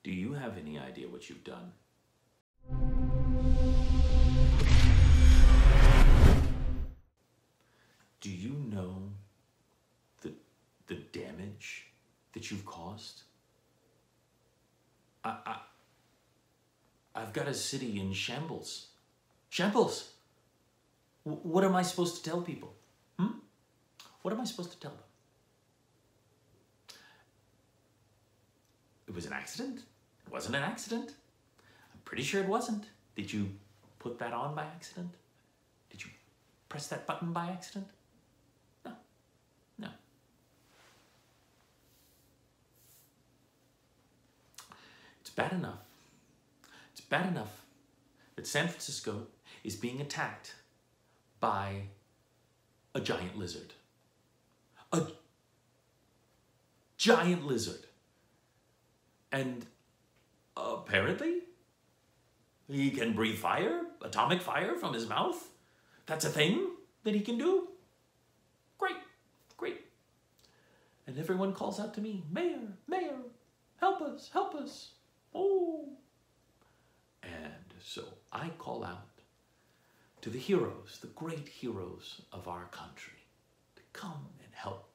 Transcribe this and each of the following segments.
Do you have any idea what you've done? Do you know the damage that you've caused? I've got a city in shambles. Shambles! What am I supposed to tell people? What am I supposed to tell them? It was an accident? It wasn't an accident. I'm pretty sure it wasn't. Did you put that on by accident? Did you press that button by accident? No. No. It's bad enough. It's bad enough that San Francisco is being attacked by a giant lizard. A giant lizard. And apparently, he can breathe fire, atomic fire from his mouth. That's a thing that he can do. Great, great. And everyone calls out to me, Mayor, Mayor, help us, help us. Oh. And so I call out to the heroes, the great heroes of our country, to come and help.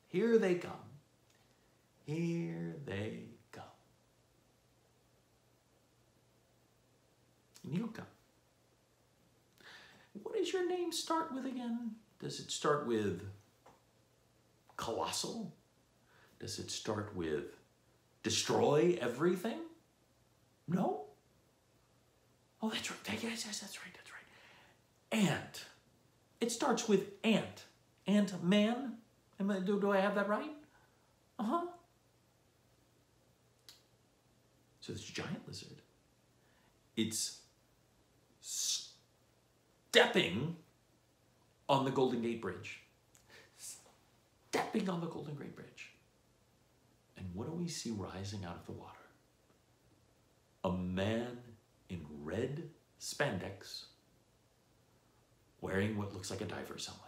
Here they come. Here they go. And you'll come. What does your name start with again? Does it start with colossal? Does it start with destroy everything? No? Oh, that's right. Yes, that's right. That's right. Ant. It starts with ant. Ant-man? Do I have that right? Uh-huh. So this giant lizard, it's stepping on the Golden Gate Bridge. Stepping on the Golden Gate Bridge. And what do we see rising out of the water? A man in red spandex wearing what looks like a diver's helmet.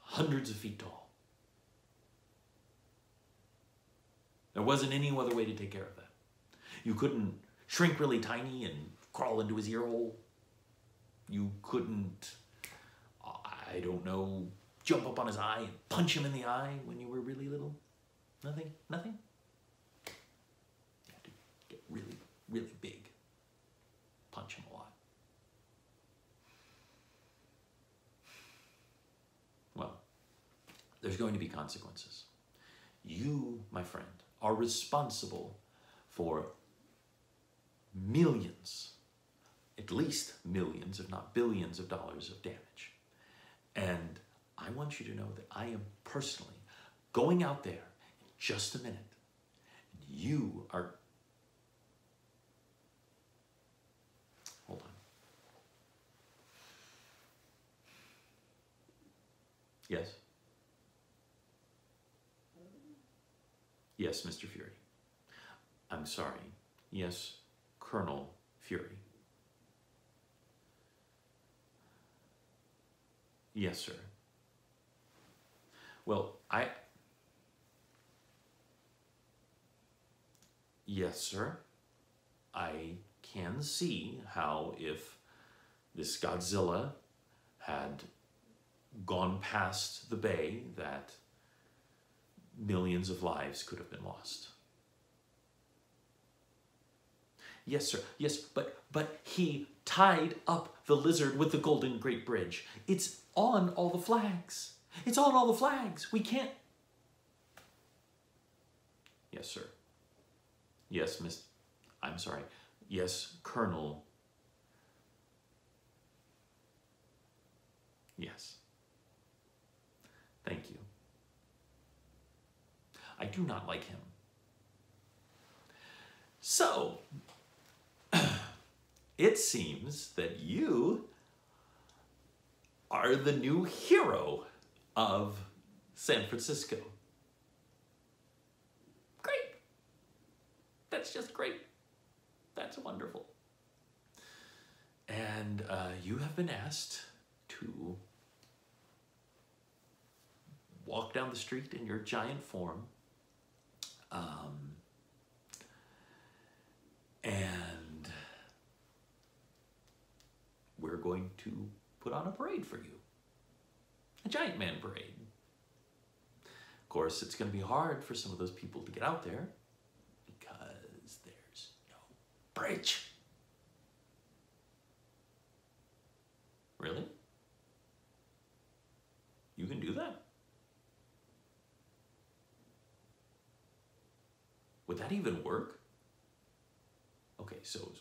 Hundreds of feet tall. There wasn't any other way to take care of that. You couldn't shrink really tiny and crawl into his ear hole. You couldn't, I don't know, jump up on his eye and punch him in the eye when you were really little. Nothing? Nothing? You had to get really, really big. Punch him a lot. Well, there's going to be consequences. You, my friend, are responsible for millions, at least millions, if not billions of dollars of damage. And I want you to know that I am personally going out there in just a minute. And you are, hold on. Yes? Yes, Mr. Fury. I'm sorry. Yes, Colonel Fury. Yes, sir. Well, yes, sir. I can see how if this Godzilla had gone past the bay, that millions of lives could have been lost. Yes, sir. Yes, but he tied up the lizard with the Golden Gate Bridge. It's on all the flags. It's on all the flags. We can't. Yes, sir. Yes, Miss. I'm sorry. Yes, Colonel. Yes. Thank you. I do not like him. So, it seems that you are the new hero of San Francisco. Great. That's just great. That's wonderful. And you have been asked to walk down the street in your giant form, Um, and we're going to put on a parade for you. A giant man parade. Of course, it's going to be hard for some of those people to get out there because there's no bridge. Really? You can do that? Would that even work? Okay, so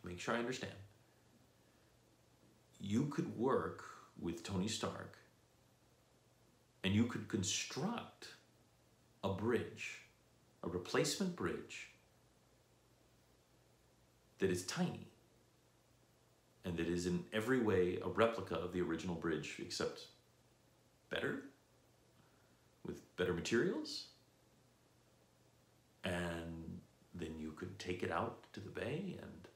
make sure I understand. You could work with Tony Stark and you could construct a bridge, a replacement bridge that is tiny and that is in every way a replica of the original bridge, except better, with better materials. And then you could take it out to the bay and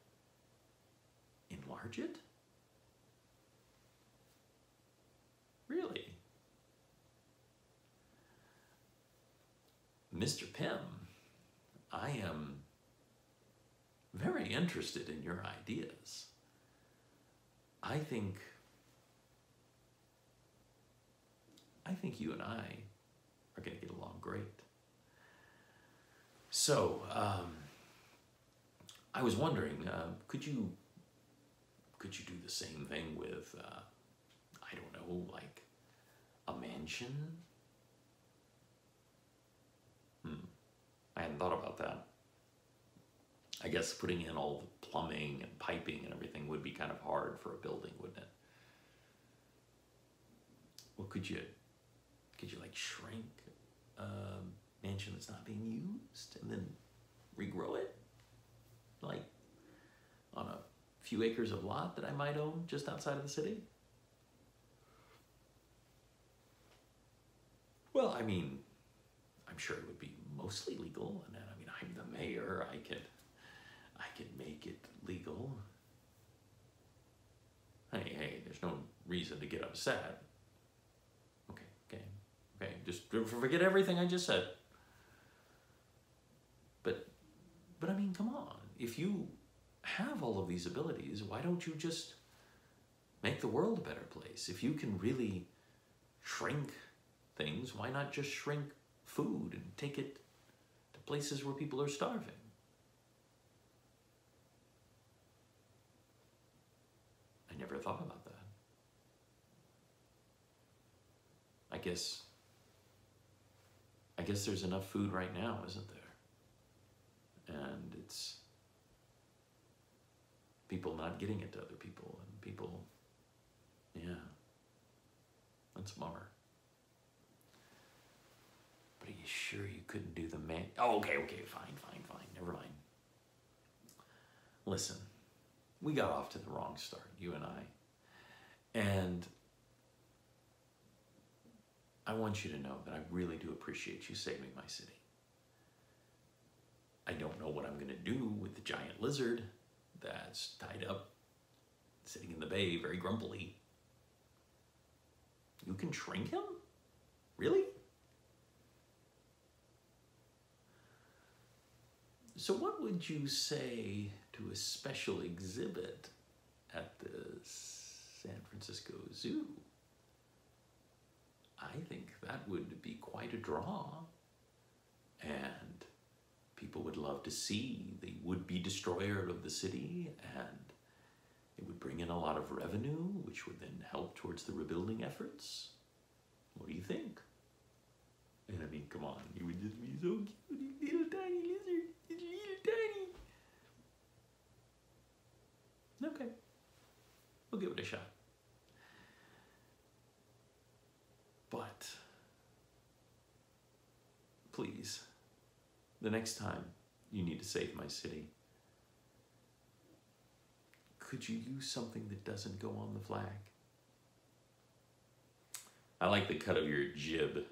enlarge it? Really? Mr. Pym, I am very interested in your ideas. I think you and I are going to get along great. So, I was wondering, could you do the same thing with, I don't know, like a mansion? I hadn't thought about that. I guess putting in all the plumbing and piping and everything would be kind of hard for a building, wouldn't it? Well, could you like shrink a mansion that's not being used and then regrow it? Like on a few acres of lot that I might own just outside of the city? Well, I mean, I'm sure it would be mostly legal, and then, I mean, I'm the mayor, I could make it legal. Hey, there's no reason to get upset. Okay, just forget everything I just said. But I mean, come on. If you have all of these abilities, why don't you just make the world a better place? If you can really shrink things, why not just shrink food and take it to places where people are starving? I never thought about that. I guess there's enough food right now, isn't there? And it's people not getting it to other people, and people, yeah, that's a bummer. But are you sure you couldn't do the man? Oh, okay, fine, never mind. Listen, we got off to the wrong start, you and I. And I want you to know that I really do appreciate you saving my city. I don't know what I'm going to do with the giant lizard that's tied up, sitting in the bay, very grumpily. You can shrink him? Really? So what would you say to a special exhibit at the San Francisco Zoo? I think that would be quite a draw, and people would love to see the would-be destroyer of the city, and it would bring in a lot of revenue, which would then help towards the rebuilding efforts. What do you think? And I mean, come on, you would just be so cute, little tiny lizard, it's little tiny. Okay, we'll give it a shot. But please, the next time you need to save my city, could you use something that doesn't go on the flag? I like the cut of your jib.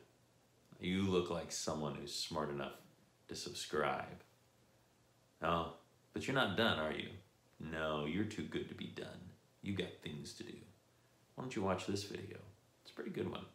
You look like someone who's smart enough to subscribe. Oh, but you're not done, are you? No, you're too good to be done. You got things to do. Why don't you watch this video? It's a pretty good one.